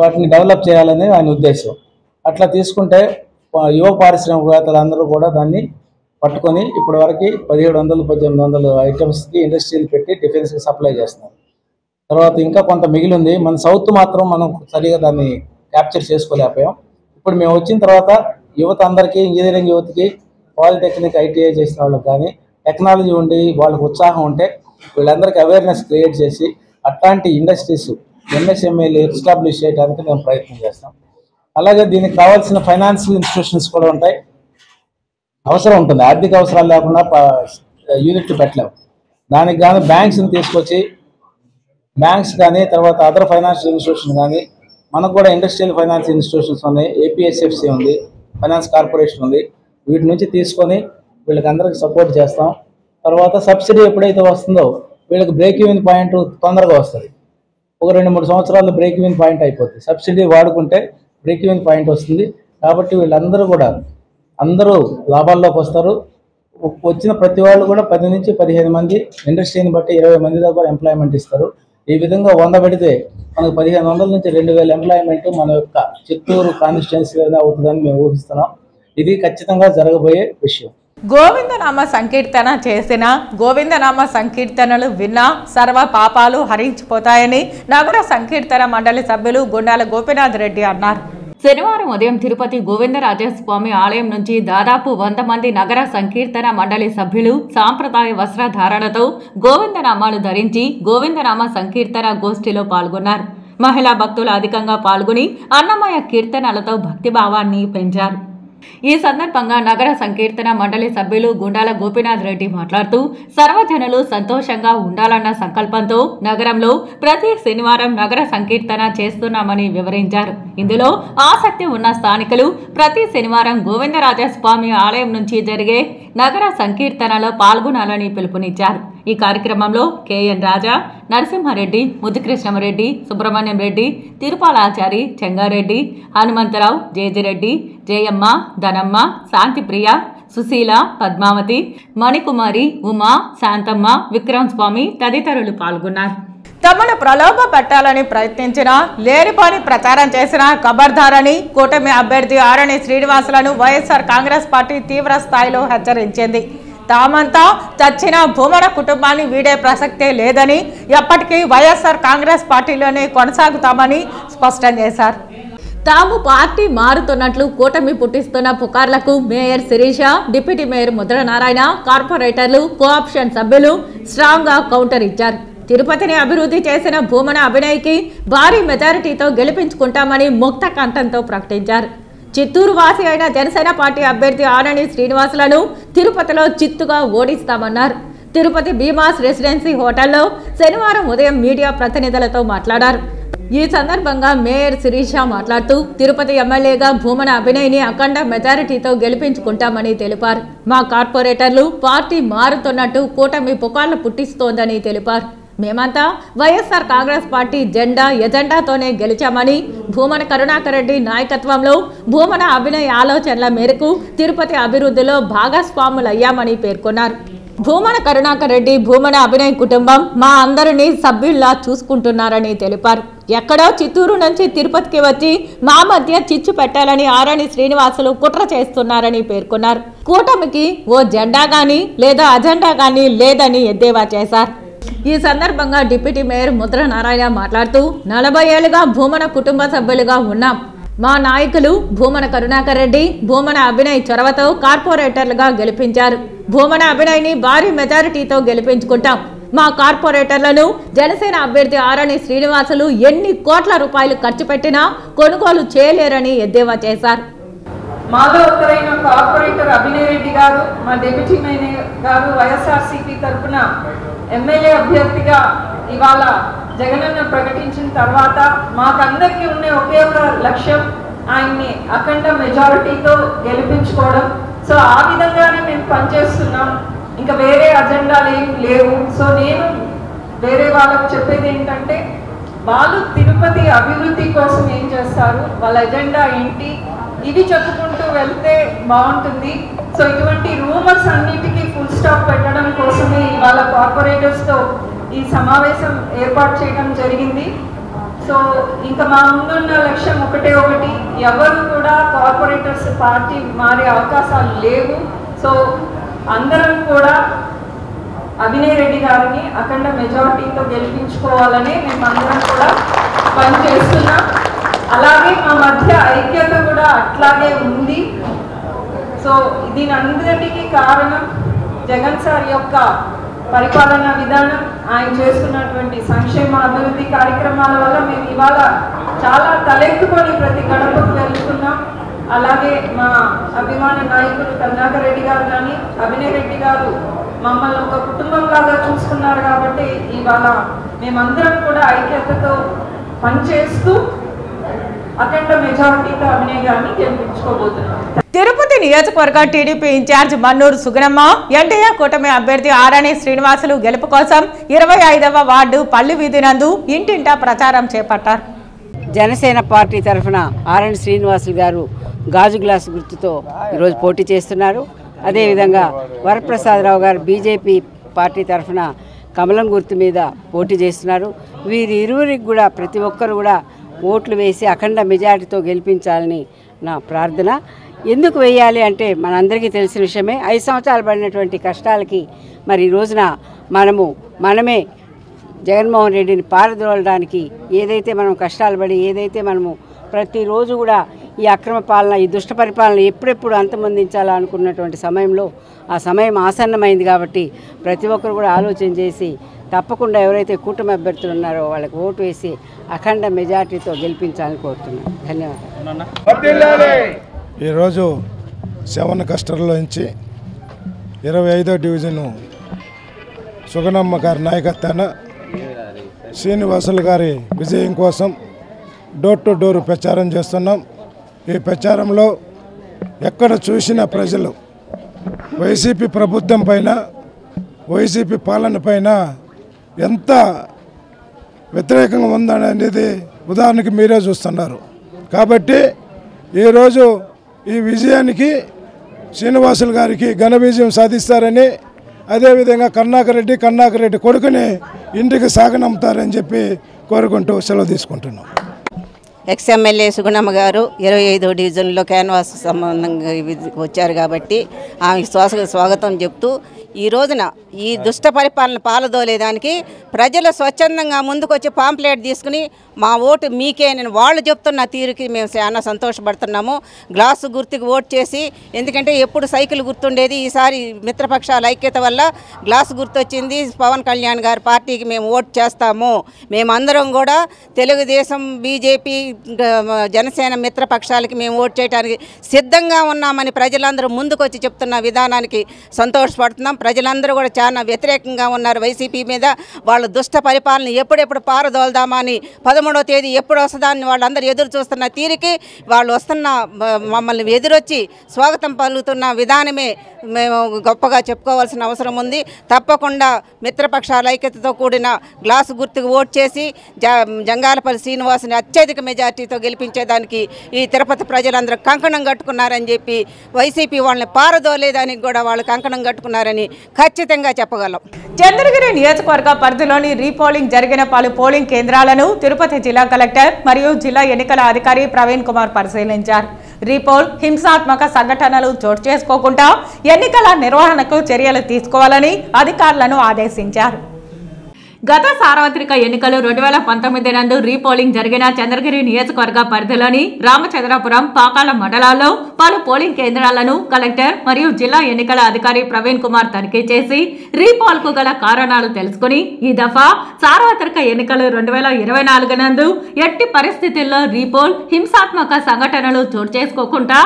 S7: వాటిని డెవలప్ చేయాలని ఆయన ఉద్దేశం. అట్లా తీసుకుంటే యువ పారిశ్రామికవేత్తలందరూ కూడా దాన్ని పట్టుకొని ఇప్పటి వరకు 1700-1800 ఐటమ్స్కి ఇండస్ట్రీలు పెట్టి డిఫెన్స్కి సప్లై చేస్తున్నారు. తర్వాత ఇంకా కొంత మిగిలి ఉంది. మన సౌత్ మాత్రం మనం సరిగా దాన్ని క్యాప్చర్ చేసుకోలేకపోయాం. ఇప్పుడు మేము వచ్చిన తర్వాత యువత అందరికీ, ఇంజనీరింగ్ యువతకి, పాలిటెక్నిక్, ఐటీఐ చేసిన వాళ్ళకి కానీ టెక్నాలజీ ఉండి వాళ్ళకి ఉత్సాహం ఉంటే వీళ్ళందరికీ అవేర్నెస్ క్రియేట్ చేసి అట్లాంటి ఇండస్ట్రీస్ ఎంఎస్ఎంఈలు ఎస్టాబ్లిష్ చేయడానికి మేము ప్రయత్నం చేస్తాం. అలాగే దీనికి కావాల్సిన ఫైనాన్షియల్ ఇన్స్టిట్యూషన్స్ కూడా ఉంటాయి, అవసరం ఉంటుంది. ఆర్థిక అవసరాలు లేకుండా యూనిట్లు పెట్టలేము. దానికి కానీ బ్యాంక్స్ని తీసుకొచ్చి బ్యాంక్స్ కానీ తర్వాత అదర్ ఫైనాన్షియల్ ఇన్స్టిట్యూషన్ కానీ మనకు కూడా ఇండస్ట్రియల్ ఫైనాన్స్ ఇన్స్టిట్యూషన్స్ ఉన్నాయి, ఏపీఎస్ఎఫ్సి ఉంది, ఫైనాన్స్ కార్పొరేషన్ ఉంది. వీటి నుంచి తీసుకొని వీళ్ళకి అందరికి సపోర్ట్ చేస్తాం. తర్వాత సబ్సిడీ ఎప్పుడైతే వస్తుందో వీళ్ళకి బ్రేక్ ఈవెన్ పాయింట్ తొందరగా వస్తుంది. ఒక 2-3 సంవత్సరాల్లో బ్రేక్ ఈవెన్ పాయింట్ అయిపోతుంది. సబ్సిడీ వాడుకుంటే బ్రేక్ ఈవెన్ పాయింట్ వస్తుంది. కాబట్టి వీళ్ళందరూ కూడా అందరూ లాభాల్లోకి వస్తారు. వచ్చిన ప్రతి వాళ్ళు కూడా 10 నుంచి 15 మంది, ఇండస్ట్రీని బట్టి 20 మంది దాకా ఎంప్లాయ్మెంట్ ఇస్తారు. ఈ విధంగా 100 పెడితే మనకు 1500 నుంచి 2000 ఎంప్లాయ్మెంట్ మన యొక్క చిత్తూరు కాన్స్టిట్యున్సీలోనే అవుతుందని మేము ఊహిస్తున్నాం. ఇది ఖచ్చితంగా జరగబోయే విషయం.
S1: గోవిందనామ సంకీర్తన చేసిన, గోవిందనామ సంకీర్తనలు విన్నా సర్వ పాపాలు హరించిపోతాయని నగర సంకీర్తన మండలి సభ్యులు గుండాల గోపీనాథ్ రెడ్డి అన్నారు. శనివారం ఉదయం తిరుపతి గోవిందరాజస్వామి ఆలయం నుంచి దాదాపు 100 మంది నగర సంకీర్తన మండలి సభ్యులు సాంప్రదాయ వస్త్రధారణతో గోవిందనామాలు ధరించి గోవిందనామ సంకీర్తన గోష్ఠిలో పాల్గొన్నారు. మహిళా భక్తులు అధికంగా పాల్గొని అన్నమయ కీర్తనలతో భక్తిభావాన్ని పెంచారు. ఈ సందర్భంగా నగర సంకీర్తన మండలి సభ్యులు గుండాల గోపీనాథ్ రెడ్డి మాట్లాడుతూ సర్వజనులు సంతోషంగా ఉండాలన్న సంకల్పంతో నగరంలో ప్రతి శనివారం నగర సంకీర్తన చేస్తున్నామని వివరించారు. ఇందులో ఆసక్తి ఉన్న స్థానికులు ప్రతి శనివారం గోవిందరాజస్వామి ఆలయం నుంచి జరిగే నగర సంకీర్తనలో పాల్గొనాలని పిలుపునిచ్చారు. ఈ కార్యక్రమంలో కేఎన్ రాజా, నరసింహారెడ్డి, ముద్దుకృష్ణమరెడ్డి, సుబ్రహ్మణ్యం రెడ్డి, తిరుపాలాచారి, చెంగారెడ్డి, హనుమంతరావు, జేజిరెడ్డి, జయమ్మ, ధనమ్మ, శాంతిప్రియ, సుశీల, పద్మావతి, మణికుమారి, ఉమా, శాంతమ్మ, విక్రమ్ స్వామి తదితరులు పాల్గొన్నారు. తమను ప్రలోభ పెట్టాలని ప్రయత్నించిన, లేనిపోని ప్రచారం చేసిన ఖబర్దారని కూటమి అభ్యర్థి ఆరణి శ్రీనివాసులను వైఎస్ఆర్ కాంగ్రెస్ పార్టీ తీవ్ర స్థాయిలో హెచ్చరించింది. తామంతా చచ్చిన భూమన కుటుంబాన్ని వీడే ప్రసక్తే లేదని, ఎప్పటికీ వైఎస్ఆర్ కాంగ్రెస్ పార్టీలోనే కొనసాగుతామని స్పష్టం చేశారు. తాము పార్టీ మారుతున్నట్లు కూటమి పుట్టిస్తున్న పుకార్లకు mayor Shirisha, deputy mayor Mudranarayana, కార్పొరేటర్లు, కోఆప్షన్ సభ్యులు స్ట్రాంగ్ గా కౌంటర్ ఇచ్చారు. తిరుపతిని అభివృద్ధి చేసిన భూమన అభినయ్కి భారీ మెజారిటీతో గెలిపించుకుంటామని ముక్త కంఠంతో ప్రకటించారు. చిత్తూరు వాసి అయిన జనసేన పార్టీ అభ్యర్థి ఆరణి శ్రీనివాసులను తిరుపతిలో చిత్తుగా ఓడిస్తామన్నారు. తిరుపతి భీమాస్ రెసిడెన్సీ హోటల్లో శనివారం ఉదయం మీడియా ప్రతినిధులతో మాట్లాడారు. ఈ సందర్భంగా మేయర్ శిరీష మాట్లాడుతూ తిరుపతి ఎమ్మెల్యేగా భూమన అభినయ్ని అఖండ మెజారిటీతో గెలిపించుకుంటామని తెలిపారు. మా కార్పొరేటర్లు పార్టీ మారుతున్నట్టు కూటమి పుకార్లు పుట్టిస్తోందని తెలిపారు. మేమంతా వైఎస్ఆర్ కాంగ్రెస్ పార్టీ ఎజెండాతోనే గెలిచామని, భూమన కరుణాకర్ రెడ్డి నాయకత్వంలో భూమన అభినయ్ ఆలోచనల మేరకు తిరుపతి అభివృద్ధిలో భాగస్వాములయ్యామని పేర్కొన్నారు. భూమన కరుణాకర్ రెడ్డి, భూమన అభినయ్ కుటుంబం మా అందరినీ సభ్యుల్లా చూసుకుంటున్నారని తెలిపారు. ఎక్కడో చిత్తూరు నుంచి తిరుపతికి వచ్చి మా మధ్య చిచ్చు పెట్టాలని ఆరణి శ్రీనివాసులు కుట్ర చేస్తున్నారని పేర్కొన్నారు. కూటమికి ఓ జెండా గాని లేదా అజెండా గాని లేదని ఎద్దేవా చేశారు. ఈ సందర్భంగా డిప్యూటీ మేయర్ ముద్రనారాయణ మాట్లాడుతూ 40 ఏళ్లుగా భూమన కుటుంబ సభ్యులుగా ఉన్నాం. మా నాయకులు భూమన కరుణాకర్ రెడ్డి, భూమన అభినయ్ చొరవతో కార్పొరేటర్లుగా గెలిపించారు. భూమన అభినయ్ని భారీ మెజారిటీతో గెలిపించుకుంటాం. మా కార్పొరేటర్లను జనసేన అభ్యర్థి ఆరణి శ్రీనివాసులు ఎన్ని కోట్ల రూపాయలు ఖర్చు పెట్టినా కొనుగోలు చేయలేరని ఎద్దేవా చేశారు.
S8: మాలో ఒకరైన కార్పొరేటర్ అభినయ్ రెడ్డి గారు, మా డిప్యూటీ మేయర్ గారు వైఎస్ఆర్సీపీ తరఫున ఎమ్మెల్యే అభ్యర్థిగా ఇవాళ జగనన్న ప్రకటించిన తర్వాత మాకందరికీ ఉన్న ఒకే ఒక లక్ష్యం ఆయన్ని అఖండ మెజారిటీతో గెలిపించుకోవడం. సో ఆ విధంగానే మేము పనిచేస్తున్నాం. ఇంకా వేరే అజెండాలు ఏం లేవు. సో నేను వేరే వాళ్ళకు చెప్పేది ఏంటంటే, వాళ్ళు తిరుపతి అభివృద్ధి కోసం ఏం చేస్తారు, వాళ్ళ ఎజెండా ఏంటి, ఇవి చెప్పుకుంటూ వెళ్తే బాగుంటుంది. సో ఇటువంటి రూమర్స్ అన్నిటికీ ఫుల్ స్టాప్ పెట్టడం కోసమే ఇవాళ కార్పొరేటర్స్తో ఈ సమావేశం ఏర్పాటు చేయడం జరిగింది. సో ఇంకా మా ముందున్న లక్ష్యం ఒకటి, ఎవరు కూడా కార్పొరేటర్స్ పార్టీ మారే అవకాశాలు లేవు. సో అందరం కూడా అభినయ్ రెడ్డి గారిని అఖండ మెజారిటీతో గెలిపించుకోవాలని మేము అందరం కూడా పనిచేస్తున్నాం. అలాగే మా మధ్య ఐక్యత కూడా అట్లాగే ఉంది. సో దీని అందరికీ కారణం జగన్ సార్ యొక్క పరిపాలనా విధానం, ఆయన చేస్తున్నటువంటి సంక్షేమ అభివృద్ధి కార్యక్రమాల వల్ల మేము ఇవాళ చాలా తలెత్తుకొని ప్రతి గడపకు వెళ్తున్నాం. అలాగే మా అభిమాన నాయకులు కరుణాకర్ రెడ్డి గారు కానీ, అభినయ్ రెడ్డి గారు మమ్మల్ని ఒక కుటుంబంలాగా చూసుకున్నారు. కాబట్టి ఇవాళ మేమందరం కూడా ఐక్యతతో పనిచేస్తూ అఖండ మెజారిటీతో అభినయ్ గారిని గెలిపించుకోబోతున్నాం.
S1: తిరుపతి నియోజకవర్గ TDP in charge Mannuru Sugunamma NDA కూటమి అభ్యర్థి ఆరణి శ్రీనివాసులు గెలుపు కోసం 25వ వార్డు పల్లి వీధి నందు ఇంటింటా ప్రచారం చేపట్టారు.
S4: జనసేన పార్టీ తరఫున ఆరణి శ్రీనివాసులు గారు గాజు గ్లాసు గుర్తుతో ఈరోజు పోటీ చేస్తున్నారు. అదేవిధంగా వరప్రసాదరావు గారు బీజేపీ పార్టీ తరఫున కమలం గుర్తు మీద పోటీ చేస్తున్నారు. వీరి ఇరువురికి కూడా ప్రతి ఒక్కరు కూడా ఓట్లు వేసి అఖండ మెజారిటీతో గెలిపించాలని నా ప్రార్థన. ఎందుకు వేయాలి అంటే మనందరికీ తెలిసిన విషయమే. 5 సంవత్సరాలు పడినటువంటి కష్టాలకి మరి ఈ రోజున మనమే జగన్మోహన్ రెడ్డిని పారదోలడానికి ఏదైతే మనం కష్టాలు పడి ఏదైతే మనము ప్రతిరోజు కూడా ఈ అక్రమ పాలన ఈ దుష్ట పరిపాలన ఎప్పుడెప్పుడు అంతమొందించాలా అనుకున్నటువంటి సమయంలో ఆ సమయం ఆసన్నమైంది. కాబట్టి ప్రతి ఒక్కరు కూడా ఆలోచన చేసి తప్పకుండా ఎవరైతే కూటమి అభ్యర్థులు ఉన్నారో వాళ్ళకి ఓటు వేసి అఖండ మెజార్టీతో గెలిపించాలని కోరుతున్నాను. ధన్యవాదాలు.
S6: ఈరోజు 7 కస్టర్లో నుంచి 25వ డివిజను సుగనమ్మ గారి నాయకత్వాన శ్రీనివాసులు గారి విజయం కోసం డోర్ టు డోర్ ప్రచారం చేస్తున్నాం. ఈ ప్రచారంలో ఎక్కడ చూసిన ప్రజలు వైసీపీ ప్రభుత్వం పైన వైసీపీ పాలన పైన ఎంత వ్యతిరేకంగా ఉందనేది ఉదాహరణకి మీరే చూస్తున్నారు. కాబట్టి ఈరోజు ఈ విజయానికి శ్రీనివాసులు గారికి ఘన విజయం సాధిస్తారని, అదేవిధంగా కరుణాకర్ రెడ్డి కొడుకుని ఇంటికి సాగనంపుతారని చెప్పి కోరుకుంటూ సెలవు తీసుకుంటున్నాం.
S9: ఎక్స్ఎమ్మెల్యే సుగుణమ్మ గారు 25వ డివిజన్లో క్యాన్వాస్ సంబంధంగా వచ్చారు కాబట్టి ఆమెకు స్వాగతం చెప్తూ ఈ రోజున ఈ దుష్ట పరిపాలన పాలదోలేదానికి ప్రజలు స్వచ్ఛందంగా ముందుకొచ్చి పాంప్లెట్ తీసుకుని మా ఓటు మీకే నేను వాళ్ళు చెప్తున్న తీరుకి మేము చాలా సంతోషపడుతున్నాము. గ్లాసు గుర్తుకి ఓటు చేసి, ఎందుకంటే ఎప్పుడు సైకిల్ గుర్తుండేది, ఈసారి మిత్రపక్షాల ఐక్యత వల్ల గ్లాసు గుర్తు వచ్చింది. పవన్ కళ్యాణ్ గారి పార్టీకి మేము ఓటు చేస్తాము. మేమందరం కూడా తెలుగుదేశం, బీజేపీ, జనసేన మిత్రపక్షాలకి మేము ఓటు చేయడానికి సిద్ధంగా ఉన్నామని ప్రజలందరూ ముందుకొచ్చి చెప్తున్న విధానానికి సంతోషపడుతున్నాం. ప్రజలందరూ కూడా చాలా వ్యతిరేకంగా ఉన్నారు వైసీపీ మీద. వాళ్ళ దుష్ట పరిపాలన ఎప్పుడెప్పుడు పారదోల్దామని 13వ తేదీ ఎప్పుడు వస్తుందని వాళ్ళందరూ ఎదురు చూస్తున్న తీరికి వాళ్ళు వస్తున్న మమ్మల్ని ఎదురొచ్చి స్వాగతం పలుకుతున్న విధానమే మేము గొప్పగా చెప్పుకోవాల్సిన అవసరం ఉంది. తప్పకుండా మిత్రపక్షాల ఐక్యతతో కూడిన గ్లాసు గుర్తుకు ఓటు చేసి జంగాలపల్లి శ్రీనివాసుని అత్యధిక మెజార్టీతో గెలిపించేదానికి ఈ తిరుపతి ప్రజలందరూ కంకణం కట్టుకున్నారని చెప్పి, వైసీపీ వాళ్ళని పారదోలేదానికి కూడా వాళ్ళు కంకణం కట్టుకున్నారని ఖచ్చితంగా చెప్పగలం.
S1: చంద్రగిరి నియోజకవర్గ పరిధిలోని రీపోలింగ్ జరిగిన పలు పోలింగ్ కేంద్రాలను తిరుపతి జిల్లా కలెక్టర్ మరియు జిల్లా ఎన్నికల అధికారి ప్రవీణ్ కుమార్ పరిశీలించారు. రీపోల్ హింసాత్మక సంఘటనలు చోటు చేసుకోకుండా ఎన్నికల నిర్వహణకు చర్యలు తీసుకోవాలని అధికారులను ఆదేశించారు. గత సార్వత్రిక ఎన్నికలు 2019 నందు రీపోలింగ్ జరిగిన చంద్రగిరి నియోజకవర్గ పరిధిలోని రామచంద్రపురం, పాకాల మండలాల్లో పలు పోలింగ్ కేంద్రాలను కలెక్టర్ మరియు జిల్లా ఎన్నికల అధికారి ప్రవీణ్ కుమార్ తనిఖీ చేసి రీపోల్ కు గల కారణాలు తెలుసుకుని ఈ దఫా సార్వత్రిక ఎన్నికలు 2024 నందు ఎట్టి పరిస్థితుల్లో రీపోల్ హింసాత్మక సంఘటనలు చోటు చేసుకోకుండా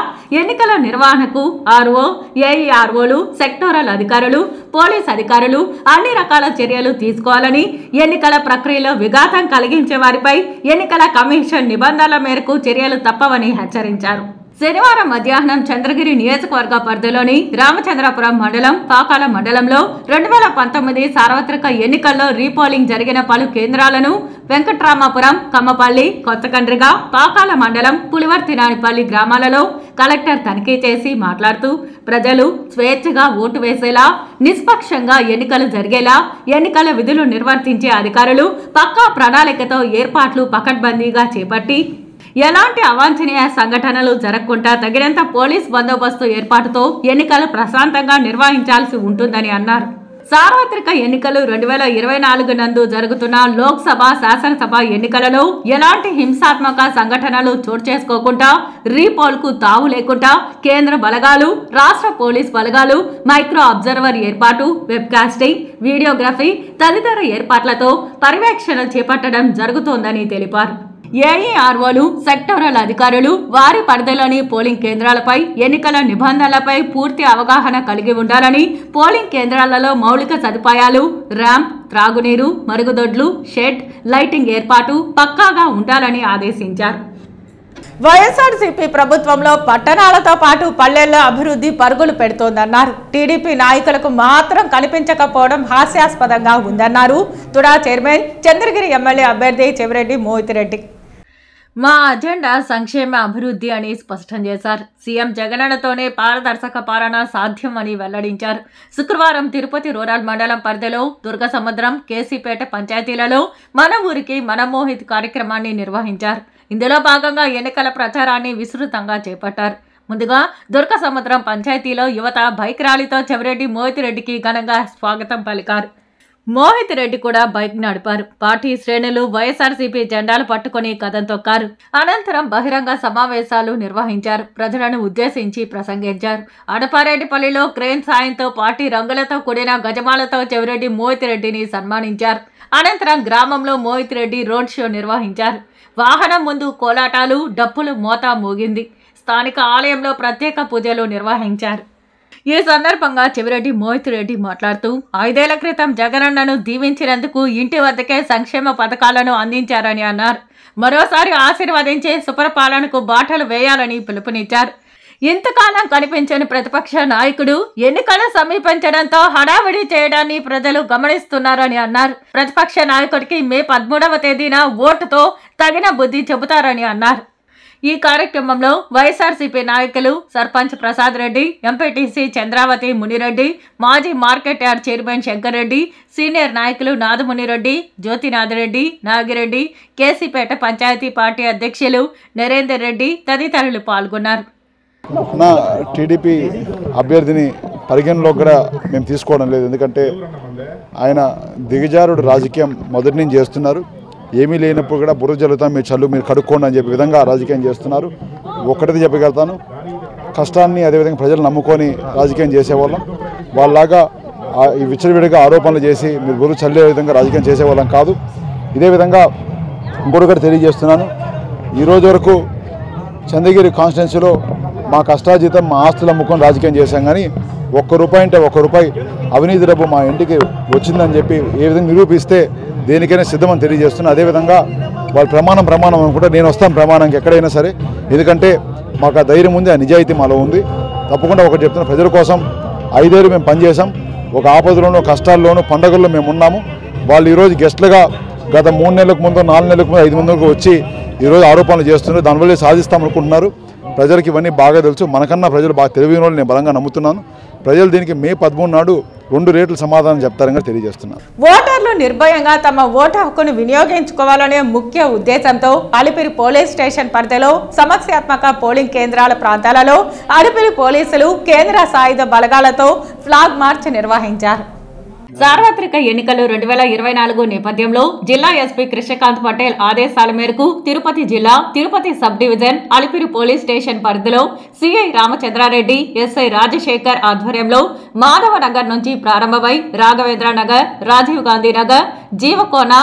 S1: ఎన్నికల నిర్వహణకు ఆర్ఓ, ఏఈఆర్ఓలు, సెక్టోరల్ అధికారులు, పోలీస్ అధికారులు అన్ని రకాల చర్యలు తీసుకోవాలని, ఎన్నికల ప్రక్రియలో విఘాతం కలిగించే వారిపై ఎన్నికల కమిషన్ నిబంధనల మేరకు చర్యలు తప్పవని హెచ్చరించారు. శనివారం మధ్యాహ్నం చంద్రగిరి నియోజకవర్గ పరిధిలోని రామచంద్రపురం మండలం, పాకాల మండలంలో 2019 సార్వత్రిక ఎన్నికల్లో రీపోలింగ్ జరిగిన పలు కేంద్రాలను వెంకట్రామాపురం, కమ్మపల్లి, కొత్తకండ్రిగ, పాకాల మండలం, పులివర్తినానిపల్లి గ్రామాలలో కలెక్టర్ తనిఖీ చేసి మాట్లాడుతూ ప్రజలు స్వేచ్ఛగా ఓటు వేసేలా, నిష్పక్షంగా ఎన్నికలు జరిగేలా ఎన్నికల విధులు నిర్వర్తించే అధికారులు పక్కా ప్రణాళికతో ఏర్పాట్లు పకడ్బందీగా చేపట్టి ఎలాంటి అవాంఛనీయ సంఘటనలు జరగకుండా తగినంత పోలీస్ బందోబస్తు ఏర్పాటుతో ఎన్నికలు ప్రశాంతంగా నిర్వహించాల్సి ఉంటుందని అన్నారు. సార్వత్రిక ఎన్నికలు 2024 నందు జరుగుతున్న లోక్సభ, శాసనసభ ఎన్నికలలో ఎలాంటి హింసాత్మక సంఘటనలు చోటు చేసుకోకుండా రీపోల్ కు తావు లేకుండా కేంద్ర బలగాలు, రాష్ట్ర పోలీస్ బలగాలు, మైక్రో అబ్జర్వర్ ఏర్పాటు, వెబ్కాస్టింగ్, వీడియోగ్రఫీ తదితర ఏర్పాట్లతో పర్యవేక్షణ చేపట్టడం జరుగుతోందని తెలిపారు. ఏఈఆర్ఓలు సెక్టోరల్ అధికారులు వారి పరిధిలోని పోలింగ్ కేంద్రాలపై ఎన్నికల నిబంధనలపై పూర్తి అవగాహన కలిగి ఉండాలని, పోలింగ్ కేంద్రాలలో మౌలిక సదుపాయాలు, ర్యాంప్, త్రాగునీరు, మరుగుదొడ్లు, షెడ్, లైటింగ్ ఏర్పాటు పక్కాగా ఉండాలని ఆదేశించారు. వైఎస్ఆర్సీపీ ప్రభుత్వంలో పట్టణాలతో పాటు పల్లెల్లో అభివృద్ధి పరుగులు పెడుతోందన్నారు. టీడీపీ నాయకులకు మాత్రం కనిపించకపోవడం హాస్యాస్పదంగా ఉందన్నారు తుడా చైర్మన్ చంద్రగిరి ఎమ్మెల్యే అభ్యర్థి చెవిరెడ్డి మోహితిరెడ్డి. మా అజెండా సంక్షేమ అభివృద్ధి అని స్పష్టం చేశారు. సీఎం జగనన్నతోనే పారదర్శక పాలన సాధ్యం అని వెల్లడించారు. శుక్రవారం తిరుపతి రూరల్ మండలం పరిధిలో దుర్గసముద్రం, కేసీపేట పంచాయతీలలో మన ఊరికి మన మోహిత్ కార్యక్రమాన్ని నిర్వహించారు. ఇందులో భాగంగా ఎన్నికల ప్రచారాన్ని విస్తృతంగా చేపట్టారు. ముందుగా దుర్గసముద్రం పంచాయతీలో యువత బైక్ ర్యాలీతో చెవిరెడ్డి మోహితిరెడ్డికి ఘనంగా స్వాగతం పలికారు. మోహితిరెడ్డి కూడా బైక్ నడిపారు. పార్టీ శ్రేణులు వైఎస్ఆర్సీపీ జెండాలు పట్టుకుని కదం తొక్కారు. అనంతరం బహిరంగ సమావేశాలు నిర్వహించారు. ప్రజలను ఉద్దేశించి ప్రసంగించారు. అడపారెడ్డిపల్లిలో క్రేన్ సాయంతో పార్టీ రంగులతో కూడిన గజమాలతో చెవిరెడ్డి మోహితిరెడ్డిని సన్మానించారు. అనంతరం గ్రామంలో మోహితిరెడ్డి రోడ్ షో నిర్వహించారు. వాహనం ముందు కోలాటాలు, డప్పులు మోత మోగింది. స్థానిక ఆలయంలో ప్రత్యేక పూజలు నిర్వహించారు. ఈ సందర్భంగా చెవిరెడ్డి మోహితిరెడ్డి మాట్లాడుతూ 5 ఏళ్ల క్రితం జగనన్నను దీవించినందుకు ఇంటి వద్దకే సంక్షేమ పథకాలను అందించారని అన్నారు. మరోసారి ఆశీర్వదించి సుపరిపాలనకు బాటలు వేయాలని పిలుపునిచ్చారు. ఇంతకాలం కనిపించని ప్రతిపక్ష నాయకుడు ఎన్నికలు సమీపించడంతో హడావిడి చేయడాన్ని ప్రజలు గమనిస్తున్నారని అన్నారు. ప్రతిపక్ష నాయకుడికి మే 13వ తేదీన ఓటుతో తగిన బుద్ధి చెబుతారని అన్నారు. ఈ కార్యక్రమంలో వైఎస్ఆర్సీపీ నాయకులు సర్పంచ్ ప్రసాద్ రెడ్డి, ఎంపీటీసీ చంద్రావతి మునిరెడ్డి, మాజీ market yard chairman Shankar Reddy, senior నాయకులు నాదమునిరెడ్డి, జ్యోతినాథరెడ్డి, నాగిరెడ్డి, కేసీపేట పంచాయతీ పార్టీ అధ్యక్షులు నరేందర్ రెడ్డి తదితరులు పాల్గొన్నారు.
S10: నా టీడీపీ అభ్యర్థిని పరిగణలో కూడా మేము తీసుకోవడం లేదు. ఎందుకంటే ఆయన దిగజారుడు రాజకీయం మొదటి నుంచి చేస్తున్నారు. ఏమీ లేనప్పుడు కూడా బుర్ర జల్లుతాం, మీరు కడుక్కోండి అని చెప్పే విధంగా రాజకీయం చేస్తున్నారు. ఒక్కటిది చెప్పగలుగుతాను, కష్టాన్ని అదేవిధంగా ప్రజలు నమ్ముకొని రాజకీయం చేసేవాళ్ళం. వాళ్ళలాగా ఈ విచ్చలవిడిగా ఆరోపణలు చేసి మీరు బుర్ర చల్లే విధంగా రాజకీయం చేసేవాళ్ళం కాదు. ఇదే విధంగా ఇంకొకటి తెలియజేస్తున్నాను, ఈరోజు వరకు చంద్రగిరి కాన్స్టిట్యున్సీలో మా కష్టాజీతం మా ఆస్తులు అమ్ముకొని రాజకీయం చేశాం. కానీ ₹1 అంటే ₹1 అవినీతి డబ్బు మా ఇంటికి వచ్చిందని చెప్పి ఏ విధంగా నిరూపిస్తే దేనికైనా సిద్ధమని తెలియజేస్తున్నా. అదేవిధంగా వాళ్ళు ప్రమాణం అనుకుంటే నేను వస్తాను ప్రమాణంకి ఎక్కడైనా సరే. ఎందుకంటే మాకు ఆ ధైర్యం ఉంది, ఆ నిజాయితీ మాలో ఉంది. తప్పకుండా ఒకటి చెప్తున్నా, ప్రజల కోసం 5 ఏళ్ళు మేము పనిచేసాం. ఒక ఆపదలోనూ కష్టాల్లోనూ పండుగల్లో మేము ఉన్నాము. వాళ్ళు ఈరోజు గెస్ట్లుగా గత 3 నెలలకు ముందు 4 నెలలకు ముందు 5 మందికి వచ్చి ఈరోజు ఆరోపణలు చేస్తున్నారు. దానివల్ల సాధిస్తామనుకుంటున్నారు. ప్రజలకు ఇవన్నీ బాగా తెలుసు. మనకన్నా ప్రజలు బాగా తెలివిన వాళ్ళు నేను బలంగా నమ్ముతున్నాను. ప్రజలు దీనికి మే 13 నాడు 2 రేట్లు సమాధానం చెప్తారని తెలియజేస్తున్నారు.
S1: ఓటర్లు నిర్భయంగా తమ ఓటు హక్కును వినియోగించుకోవాలనే ముఖ్య ఉద్దేశంతో అలిపిరి పోలీస్ స్టేషన్ పరిధిలో సమస్యాత్మక పోలింగ్ కేంద్రాల ప్రాంతాలలో అలిపిరి పోలీసులు కేంద్ర సాయుధ బలగాలతో ఫ్లాగ్ మార్చ్ నిర్వహించారు. సార్వత్రిక ఎన్నికలు 2024 నేపథ్యంలో జిల్లా ఎస్పీ కృష్ణకాంత్ పటేల్ ఆదేశాల మేరకు తిరుపతి జిల్లా Tirupati sub division Alipiri police station పరిధిలో సిఐ రామచంద్రారెడ్డి, ఎస్ఐ రాజశేఖర్ ఆధ్వర్యంలో మాధవ నగర్ నుంచి ప్రారంభమై రాఘవేంద్ర నగర్, రాజీవ్ గాంధీ నగర్, జీవకోన,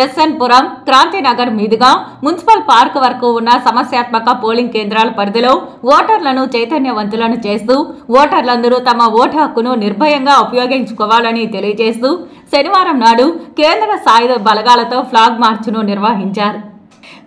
S1: ఎస్ఎన్ పురం, క్రాంతినగర్ మీదుగా మున్సిపల్ పార్క్ వరకు ఉన్న సమస్యాత్మక పోలింగ్ కేంద్రాల పరిధిలో ఓటర్లను చైతన్యవంతులను చేస్తూ ఓటర్లందరూ తమ ఓటు హక్కును నిర్భయంగా ఉపయోగించుకోవాలని తెలియజేస్తూ శనివారం నాడు కేంద్ర సాయుధ బలగాలతో ఫ్లాగ్ మార్చ్ను నిర్వహించారు.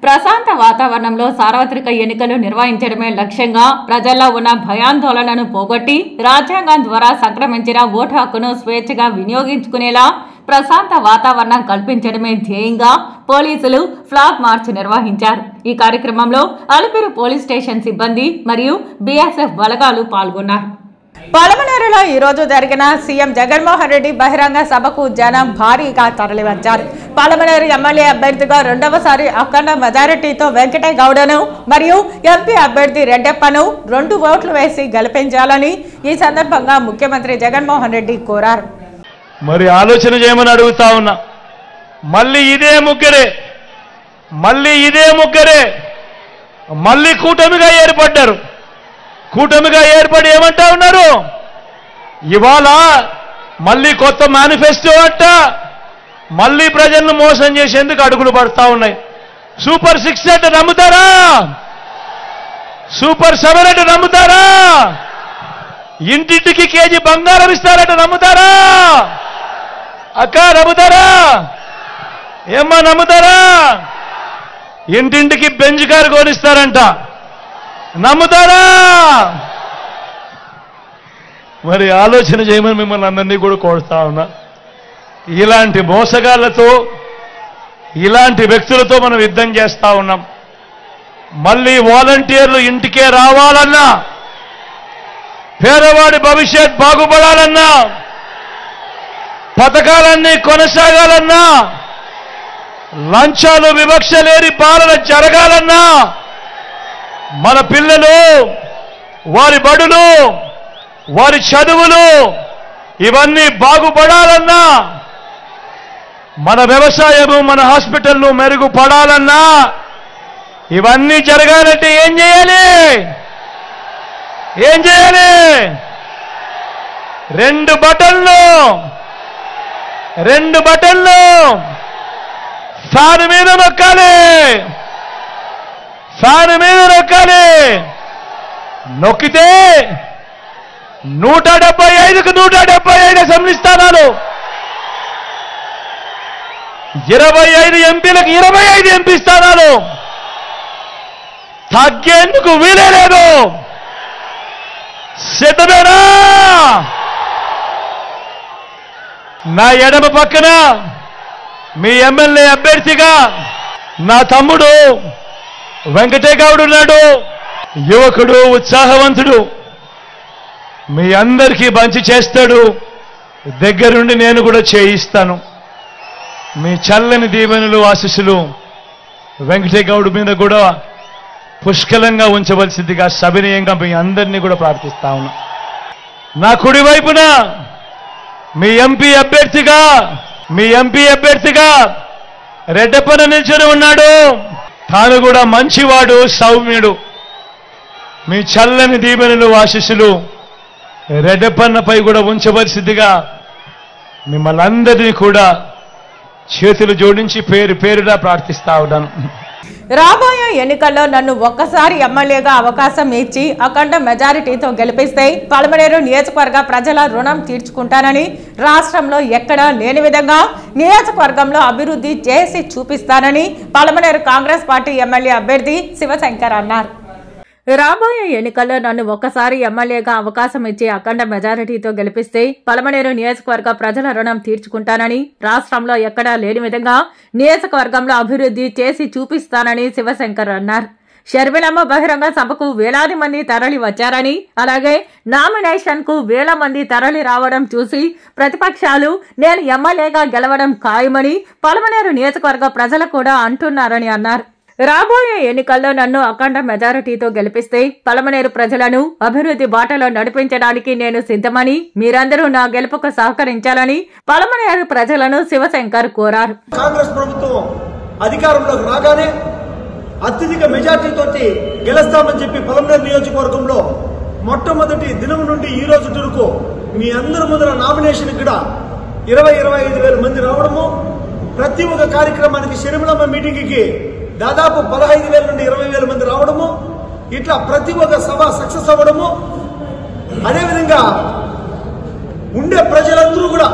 S1: ప్రశాంత వాతావరణంలో సార్వత్రిక ఎన్నికలు నిర్వహించడమే లక్ష్యంగా ప్రజల్లో ఉన్న భయాందోళనను పోగొట్టి రాజ్యాంగం ద్వారా సంక్రమించిన ఓటు హక్కును స్వేచ్ఛగా వినియోగించుకునేలా ప్రశాంత వాతావరణం కల్పించడమే ధ్యేయంగా పోలీసులు ఫ్లాగ్ మార్చ్ నిర్వహించారు. ఈ కార్యక్రమంలో అలిపిరి పోలీస్ స్టేషన్ సిబ్బంది మరియు బీఎస్ఎఫ్ బలగాలు పాల్గొన్నారు. పలమనేరులో ఈ రోజు జరిగిన సీఎం జగన్మోహన్ రెడ్డి బహిరంగ సభకు జనం భారీగా తరలివచ్చారు. పలమనేరు ఎమ్మెల్యే అభ్యర్థిగా రెండవసారి అఖండ మెజారిటీతో వెంకటే గౌడను మరియు ఎంపీ అభ్యర్థి రెడ్డప్పను 2 ఓట్లు వేసి గెలిపించాలని ఈ సందర్భంగా ముఖ్యమంత్రి జగన్మోహన్ రెడ్డి కోరారు.
S11: మరి ఆలోచన చేయమని అడుగుతా ఉన్నా. మళ్ళీ ఇదే ముగ్గురే మళ్ళీ కూటమిగా ఏర్పడ్డారు. కూటమిగా ఏర్పడి ఏమంటా ఉన్నారు, ఇవాళ మళ్ళీ కొత్త మేనిఫెస్టో అట్ట మళ్ళీ ప్రజలను మోసం చేసేందుకు అడుగులు పడతా ఉన్నాయి. సూపర్ 6 అంటే నమ్ముతారా? సూపర్ 7 అంటే నమ్ముతారా? ఇంటింటికి కేజీ బంగారం ఇస్తారంటే నమ్ముతారా? అక్క నమ్ముతారా? ఏమ్మా నమ్ముతారా? ఇంటింటికి బెంజ్ కారు కొనిస్తారంట, నమ్ముతారా? మరి ఆలోచన చేయమని మిమ్మల్ని అందరినీ కూడా కోరుతా ఉన్నా. ఇలాంటి మోసగాళ్లతో, ఇలాంటి వ్యక్తులతో మనం యుద్ధం చేస్తా ఉన్నాం. మళ్ళీ వాలంటీర్లు ఇంటికే రావాలన్నా, పేదవాడి భవిష్యత్ బాగుపడాలన్నా, పథకాలన్నీ కొనసాగాలన్నా, లంచాలు వివక్ష లేని పాలన జరగాలన్నా, మన పిల్లలు, వారి బడులు, వారి చదువులు ఇవన్నీ బాగుపడాలన్నా, మన వ్యవసాయము, మన హాస్పిటల్లు మెరుగుపడాలన్నా, ఇవన్నీ జరగాలంటే ఏం చేయాలి? ఏం చేయాలి? 2 బటన్లు ఫ్యాన్ మీద నొక్కాలి. ఫ్యాన్ మీద నొక్కాలి. నొక్కితే 175కు 175 అసెంబ్లీ స్థానాలు, 25 ఎంపీలకు 25 ఎంపీ స్థానాలు, తగ్గేందుకు వీలే లేదు. సిద్ధమేనా? నా ఎడమ పక్కన మీ ఎమ్మెల్యే అభ్యర్థిగా నా తమ్ముడు వెంకటేగౌడ్ ఉన్నాడు. యువకుడు, ఉత్సాహవంతుడు, మీ అందరికీ మంచి చేస్తాడు. దగ్గరుండి నేను కూడా చేయిస్తాను. మీ చల్లని దీవెనలు, ఆశీస్సులు వెంకటేగౌడ్ మీద కూడా పుష్కలంగా ఉంచవలసిందిగా సవినయంగా మీ అందరినీ కూడా ప్రార్థిస్తా ఉన్నా. నా కుడి వైపున మీ ఎంపీ అభ్యర్థిగా రెడ్డప్పన నిల్చొని ఉన్నాడు. తాను కూడా మంచివాడు, సౌమ్యుడు. మీ చల్లని దీవెనలు, ఆశీస్సులు రెడ్డప్పన్నపై కూడా ఉంచవలసిందిగా మిమ్మల్ని అందరినీ కూడా చేతులు జోడించి పేరు పేరుగా ప్రార్థిస్తా ఉన్నాను.
S1: రాబోయే ఎన్నికల్లో నన్ను ఒక్కసారి ఎమ్మెల్యేగా అవకాశం ఇచ్చి అఖండ మెజారిటీతో గెలిపిస్తే పలమనేరు నియోజకవర్గ ప్రజల రుణం తీర్చుకుంటానని, రాష్ట్రంలో ఎక్కడా లేని విధంగా నియోజకవర్గంలో అభివృద్ధి చేసి చూపిస్తానని పలమనేరు కాంగ్రెస్ పార్టీ ఎమ్మెల్యే అభ్యర్థి శివశంకర్ అన్నారు. రాబోయే ఎన్నికల్లో నన్ను ఒక్కసారి ఎమ్మెల్యేగా అవకాశం ఇచ్చి అఖండ మెజారిటీతో గెలిపిస్తే పలమనేరు నియోజకవర్గ ప్రజల రుణం తీర్చుకుంటానని, రాష్ట్రంలో ఎక్కడా లేని విధంగా నియోజకవర్గంలో అభివృద్ధి చేసి చూపిస్తానని శివశంకర్ అన్నారు. షర్మిలమ్మ బహిరంగ సభకు వేలాది మంది తరలి వచ్చారని, అలాగే నామినేషన్ కు వేల మంది తరలి రావడం చూసి ప్రతిపక్షాలు నేను ఎమ్మెల్యేగా గెలవడం ఖాయమని పలమనేరు నియోజకవర్గ ప్రజలు కూడా అంటున్నారని అన్నారు. రాబోయే ఎన్నికల్లో నన్ను అఖండ మెజారిటీతో గెలిపిస్తే పలమనేరు ప్రజలను అభివృద్ధి బాటలో నడిపించడానికి నేను సిద్ధమని, మీరందరూ నా గెలుపుకు సహకరించాలని పలమనేరు ప్రజలను శివశంకర్ కోరారు.
S12: కాంగ్రెస్ ప్రభుత్వం అధికారంలోకి రాగానే అత్యధిక మెజార్టీతో గెలుస్తామని చెప్పి పలమనేరు నియోజకవర్గంలో మొట్టమొదటి దినం నుండి ఈ రోజు వరకు మీ అందరి ముందర నామినేషన్ కూడా 20-25 వేల మంది రావడము, ప్రతి ఒక్క కార్యక్రమానికి షర్మిలమ్మ మీటింగ్కి దాదాపు 15,000 నుండి 20,000 మంది రావడము, ఇట్లా ప్రతి ఒక్క సభ సక్సెస్ అవ్వడము. అదేవిధంగా ఉండే ప్రజలందరూ కూడా,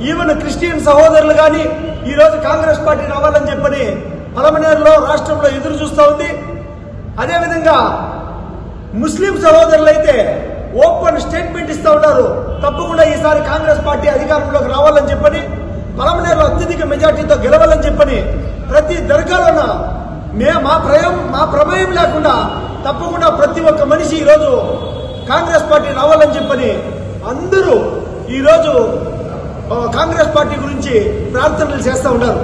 S12: ఈవెన్ క్రిస్టియన్ సహోదరులు కానీ ఈరోజు కాంగ్రెస్ పార్టీ రావాలని చెప్పని పలమనేరులో, రాష్ట్రంలో ఎదురు చూస్తూ ఉంది. అదేవిధంగా ముస్లిం సహోదరులు అయితే ఓపెన్ స్టేట్మెంట్ ఇస్తూ ఉన్నారు, తప్పకుండా ఈసారి కాంగ్రెస్ పార్టీ అధికారంలోకి రావాలని చెప్పని, పలమనేరులో అత్యధిక మెజార్టీతో గెలవాలని చెప్పని ప్రతి దర్గాలోన మా ప్రమేయం లేకుండా తప్పకుండా ప్రతి ఒక్క మనిషి ఈరోజు కాంగ్రెస్ పార్టీ రావాలని చెప్పని అందరూ ఈరోజు కాంగ్రెస్ పార్టీ గురించి ప్రార్థనలు చేస్తూ ఉన్నారు.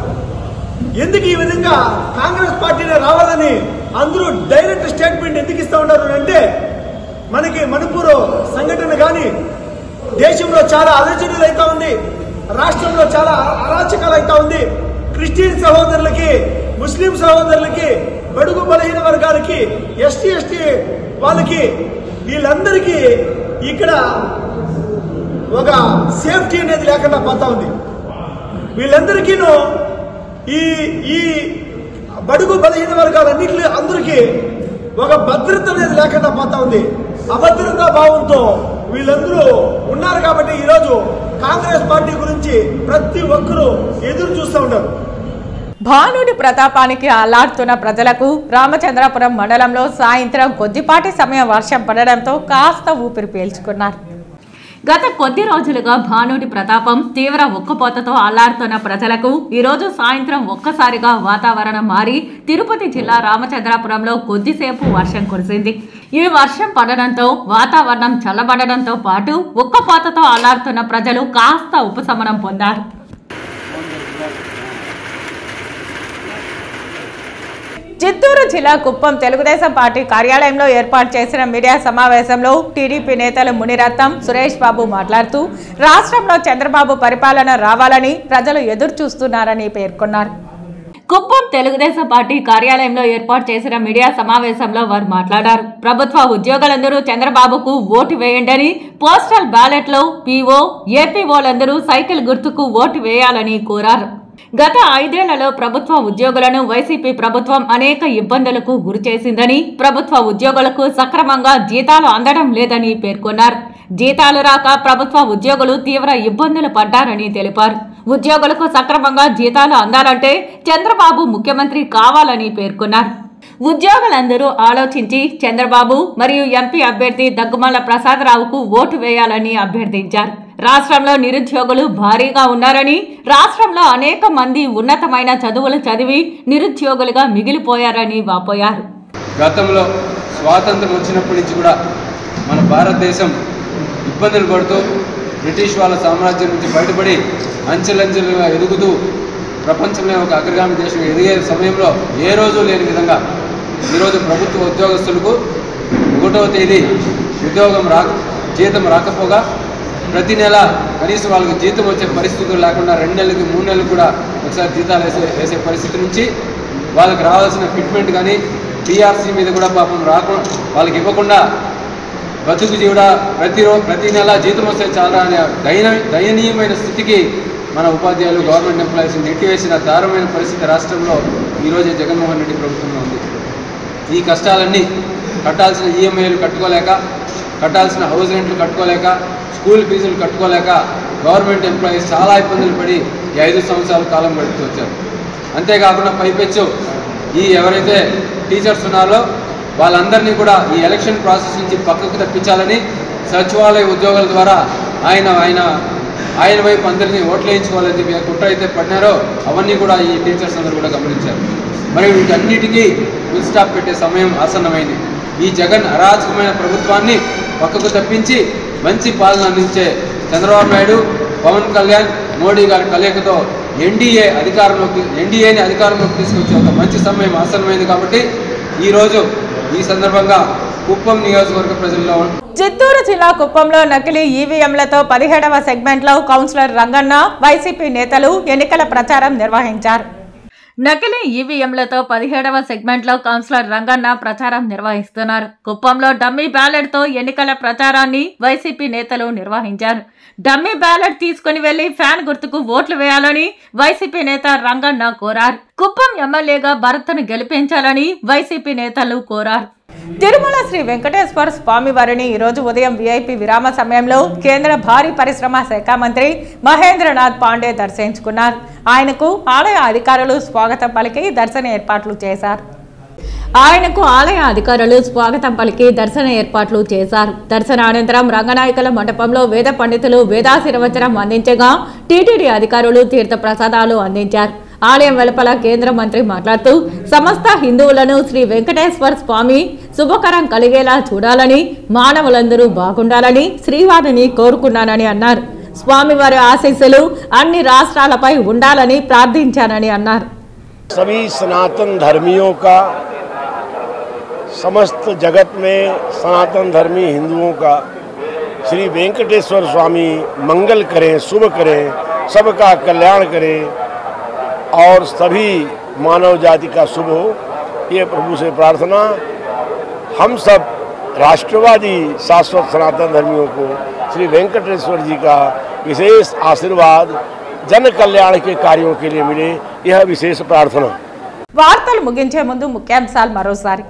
S12: ఎందుకు ఈ విధంగా కాంగ్రెస్ పార్టీనే రావాలని అందరూ డైరెక్ట్ స్టేట్మెంట్ ఎందుకు ఇస్తూ ఉన్నారు అంటే, మనకి మణిపూర్ సంఘటన కానీ దేశంలో చాలా అలజడులు అవుతా ఉంది, రాష్ట్రంలో చాలా అరాచకాలు అవుతా ఉంది. క్రిస్టియన్ సహోదరులకి, ముస్లిం సహోదరులకి, బడుగు బలహీన వర్గాలకి, ఎస్టీ వాళ్ళకి, వీళ్ళందరికీ ఇక్కడ ఒక సేఫ్టీ అనేది లేకుండా పోతా ఉంది. వీళ్ళందరికీ ఈ బడుగు బలహీన వర్గాలన్నింటి అందరికీ ఒక భద్రత అనేది లేకుండా పోతా ఉంది. అభద్రతా భావంతో వీళ్ళందరూ ఉన్నారు కాబట్టి ఈరోజు కాంగ్రెస్ పార్టీ గురించి ప్రతి ఒక్కరూ ఎదురు చూస్తూ ఉన్నారు.
S1: భానుడి ప్రతాపానికి అల్లాడుతున్న ప్రజలకు రామచంద్రాపురం మండలంలో సాయంత్రం కొద్దిపాటి సమయం వర్షం పడడంతో కాస్త ఊపిరి పీల్చుకున్నారు. గత కొద్ది రోజులుగా భానుడి ప్రతాపం తీవ్ర ఉక్కపోతతో అల్లాడుతున్న ప్రజలకు ఈరోజు సాయంత్రం ఒక్కసారిగా వాతావరణం మారి తిరుపతి జిల్లా రామచంద్రాపురంలో కొద్దిసేపు వర్షం కురిసింది. ఈ వర్షం పడడంతో వాతావరణం చల్లబడడంతో పాటు ఉక్కపోతతో అల్లాడుతున్న ప్రజలు కాస్త ఉపశమనం పొందారు. చిత్తూరు జిల్లా కుప్పం తెలుగుదేశం పార్టీ కార్యాలయంలో ఏర్పాటు చేసిన మీడియా సమావేశంలో టీడీపీ నేతలు మునిరత్నం, సురేష్ బాబు మాట్లాడుతూ రాష్ట్రంలో చంద్రబాబు పరిపాలన రావాలని ప్రజలు ఎదురు చూస్తున్నారని పేర్కొన్నారు. కుప్పం తెలుగుదేశం పార్టీ కార్యాలయంలో ఏర్పాటు చేసిన మీడియా సమావేశంలో వారు మాట్లాడారు. ప్రభుత్వ ఉద్యోగులందరూ చంద్రబాబుకు ఓటు వేయండి, పోస్టల్ బ్యాలెట్ లో పీఓ, ఏపీఓలందరూ సైకిల్ గుర్తుకు ఓటు వేయాలని కోరారు. గత 5 ఏళ్లలో ప్రభుత్వ ఉద్యోగులను వైసీపీ ప్రభుత్వం అనేక ఇబ్బందులకు గురిచేసిందని, ప్రభుత్వ ఉద్యోగులకు సక్రమంగా జీతాలు అందడం లేదని పేర్కొన్నారు. జీతాలు రాక ప్రభుత్వ ఉద్యోగులు తీవ్ర ఇబ్బందులు పడ్డారని తెలిపారు. ఉద్యోగులకు సక్రమంగా జీతాలు అందాలంటే చంద్రబాబు ముఖ్యమంత్రి కావాలని పేర్కొన్నారు. ఉద్యోగులందరూ ఆలోచించి చంద్రబాబు మరియు ఎంపీ అభ్యర్థి దగ్గుమల్ల ప్రసాదరావుకు ఓటు వేయాలని అభ్యర్థించారు. రాష్ట్రంలో నిరుద్యోగులు భారీగా ఉన్నారని, రాష్ట్రంలో అనేక మంది ఉన్నతమైన చదువులు చదివి నిరుద్యోగులుగా మిగిలిపోయారని వాపోయారు.
S13: గతంలో స్వాతంత్రం వచ్చినప్పటి నుంచి కూడా మన భారతదేశం ఇబ్బందులు పడుతూ బ్రిటిష్ వాళ్ళ సామ్రాజ్యం నుంచి బయటపడి అంచెలంచెలుగా ఎదుగుతూ ప్రపంచంలో ఒక అగ్రగామి దేశం ఎదిగే సమయంలో ఏ రోజు లేని విధంగా ఈరోజు ప్రభుత్వ ఉద్యోగస్తులకు 1వ తేదీ జీతం రాకపోగా ప్రతి నెల కనీసం వాళ్ళకి జీతం వచ్చే పరిస్థితులు లేకుండా 2 నెలలకి 3 నెలలకు కూడా ఒకసారి జీతాలు వేసే పరిస్థితి నుంచి వాళ్ళకి రావాల్సిన ఫిట్మెంట్ కానీ టీఆర్సీ మీద కూడా పాపం రాకుండా వాళ్ళకి ఇవ్వకుండా బతుకు జీవుడా ప్రతి నెల జీతం వస్తే చాలా అనే దయనీయమైన స్థితికి మన ఉపాధ్యాయులు గవర్నమెంట్ ఎంప్లాయీస్ నెట్టివేసిన దారుణమైన పరిస్థితి రాష్ట్రంలో ఈరోజు జగన్మోహన్ రెడ్డి ప్రభుత్వంలో ఉంది. ఈ కష్టాలన్నీ కట్టాల్సిన ఈఎంఐలు కట్టుకోలేక, కట్టాల్సిన హౌస్ రెంట్లు కట్టుకోలేక, స్కూల్ ఫీజులు కట్టుకోలేక గవర్నమెంట్ ఎంప్లాయీస్ చాలా ఇబ్బందులు పడి ఈ 5 సంవత్సరాల కాలం గడుపుతూ వచ్చారు. అంతేకాకుండా పైపెచ్చు ఈ ఎవరైతే టీచర్స్ ఉన్నారో వాళ్ళందరినీ కూడా ఈ ఎలక్షన్ ప్రాసెస్ నుంచి పక్కకు తప్పించాలని సచివాలయ ఉద్యోగుల ద్వారా ఆయన వైపు అందరినీ ఓట్లు వేయించుకోవాలని చెప్పి కుట్ర అయితే పడినారో అవన్నీ కూడా ఈ టీచర్స్ అందరూ కూడా గమనించారు. మరియు వీటన్నిటికీ ఫుల్ స్టాప్ పెట్టే సమయం ఆసన్నమైంది. ఈ జగన్ అరాచకమైన ప్రభుత్వాన్ని పక్కకు తప్పించి మంచి పాలన అందించే చంద్రబాబు నాయుడు, పవన్ కళ్యాణ్, మోడీ గారి కలయికతో ఎన్డీఏని అధికారంలోకి తీసుకొచ్చే ఒక మంచి సమయం ఆసన్నమైంది. కాబట్టి ఈరోజు ఈ సందర్భంగా కుప్పం నియోజకవర్గ ప్రజల్లో
S1: చిత్తూరు జిల్లా కుప్పంలో నకిలీ ఈవీఎంలతో 17వ సెగ్మెంట్లో కౌన్సిలర్ రంగన్న, వైసీపీ నేతలు ఎన్నికల ప్రచారం నిర్వహించారు. నకిలీ ఈవీఎంలతో 17వ సెగ్మెంట్లో కౌన్సిలర్ రంగన్న ప్రచారం నిర్వహిస్తున్నారు. కుప్పంలో డమ్మీ బ్యాలెట్తో ఎన్నికల ప్రచారాన్ని వైసీపీ నేతలు నిర్వహించారు. డమ్మీ బ్యాలెట్ తీసుకుని వెళ్లి ఫ్యాన్ గుర్తుకు ఓట్లు వేయాలని వైసీపీ నేత రంగన్న కోరారు. కుప్పం ఎమ్మెల్యేగా భరత్ను గెలిపించాలని వైసీపీ నేతలు కోరారు. తిరుమల శ్రీ వెంకటేశ్వర స్వామి వారిని ఈరోజు ఉదయం వీఐపీ విరామ సమయంలో కేంద్ర భారీ పరిశ్రమ శాఖ మంత్రి మహేంద్రనాథ్ పాండే దర్శించుకున్నారు. ఆయనకు ఆలయ అధికారులు స్వాగతం పలికి దర్శన ఏర్పాట్లు చేశారు. దర్శన అనంతరం రంగనాయకుల మండపంలో వేద పండితులు వేదాశీర్వచనం అందించగా టీటీడీ అధికారులు తీర్థ ప్రసాదాలు అందించారు. ఆలయం వెలుపల కేంద్ర మంత్రి మాట్లాడుతూ సమస్త హిందువులను శ్రీ వెంకటేశ్వర స్వామి శుభకరం కలిగేలా చూడాలని, మానవులందరూ బాగుండాలని శ్రీవారిని కోరుకున్నానని అన్నారు. స్వామివారి ఆశీస్సులు అన్ని రాష్ట్రాలపై ఉండాలని ప్రార్థించానని అన్నారు.
S14: सभी सनातन धर्मियों का, समस्त जगत में सनातन धर्मी हिंदुओं का श्री वेंकटेश्वर स्वामी मंगल करें, शुभ करें, सबका कल्याण करें और सभी मानव जाति का शुभ हो, ये प्रभु से प्रार्थना। हम सब राष्ट्रवादी शाश्वत सनातन धर्मियों को श्री वेंकटेश्वर जी का विशेष आशीर्वाद जन कल्याण के कार्यों के लिए मिले, यह विशेष प्रार्थना।
S1: వార్తలు ముగించే ముందు ముఖ్యాంశాలు మరోసారి.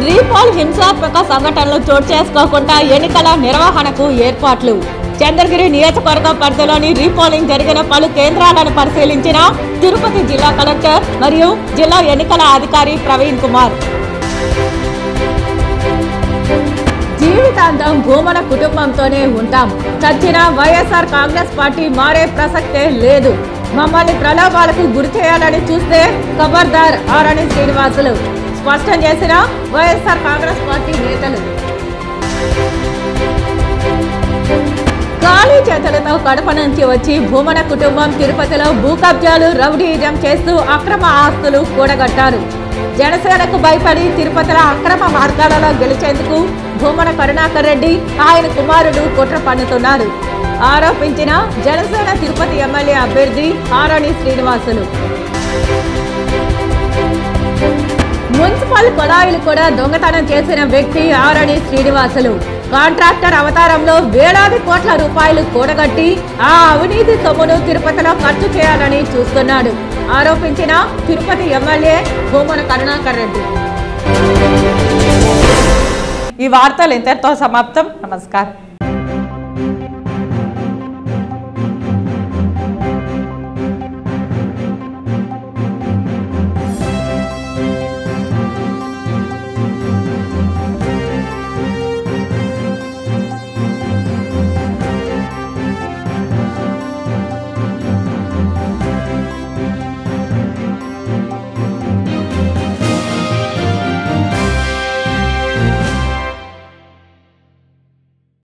S1: రీపోల్ హింసాత్మక సంఘటనలు చోటు చేసుకోకుండా ఎన్నికల నిర్వహణకు ఏర్పాట్లు. చంద్రగిరి నియోజకవర్గం పరిధిలోని రీపోలింగ్ జరిగిన పలు కేంద్రాలను పరిశీలించిన తిరుపతి జిల్లా కలెక్టర్ మరియు జిల్లా ఎన్నికల అధికారి ప్రవీణ్ కుమార్. జీవితాంతం భూమన కుటుంబంతోనే ఉంటాం. చచ్చిన వైఎస్ఆర్ కాంగ్రెస్ పార్టీ మారే ప్రసక్తే లేదు. మమ్మల్ని ప్రలోభాలకు గురి చేయాలని చూస్తే ఖబర్దార్ ఆరణి శ్రీనివాసులు స్పష్టం చేసిన వైఎస్ఆర్ కాంగ్రెస్ పార్టీ నేతలు. ఖాళీ చేతులతో కడప నుంచి వచ్చి భూమన కుటుంబం తిరుపతిలో భూ కబ్జాలు రౌడీయిజం చేస్తూ అక్రమ ఆస్తులు కూడగట్టారు. జనసేనకు భయపడి తిరుపతిలో అక్రమ మార్గాలలో గెలిచేందుకు భూమన కరుణాకర్ రెడ్డి ఆయన కుమారుడు కుట్ర పన్నుతున్నారు ఆరోపించిన జనసేన తిరుపతి ఎమ్మెల్యే అభ్యర్థి ఆరణి శ్రీనివాసులు. మున్సిపల్ కొళాయిలు కూడా దొంగతనం చేసిన వ్యక్తి ఆరణి శ్రీనివాసులు. కాంట్రాక్టర్ అవతారంలో వేలాది కోట్ల రూపాయలు కూడగట్టి ఆ అవినీతి సొమ్మును తిరుపతిలో ఖర్చు చేయాలని చూస్తున్నాడు ఆరోపించిన తిరుపతి ఎమ్మెల్యే భూమన కరుణాకర్ రెడ్డి. ఈ వార్తలు ఇంతటితో సమాప్తం. నమస్కారం.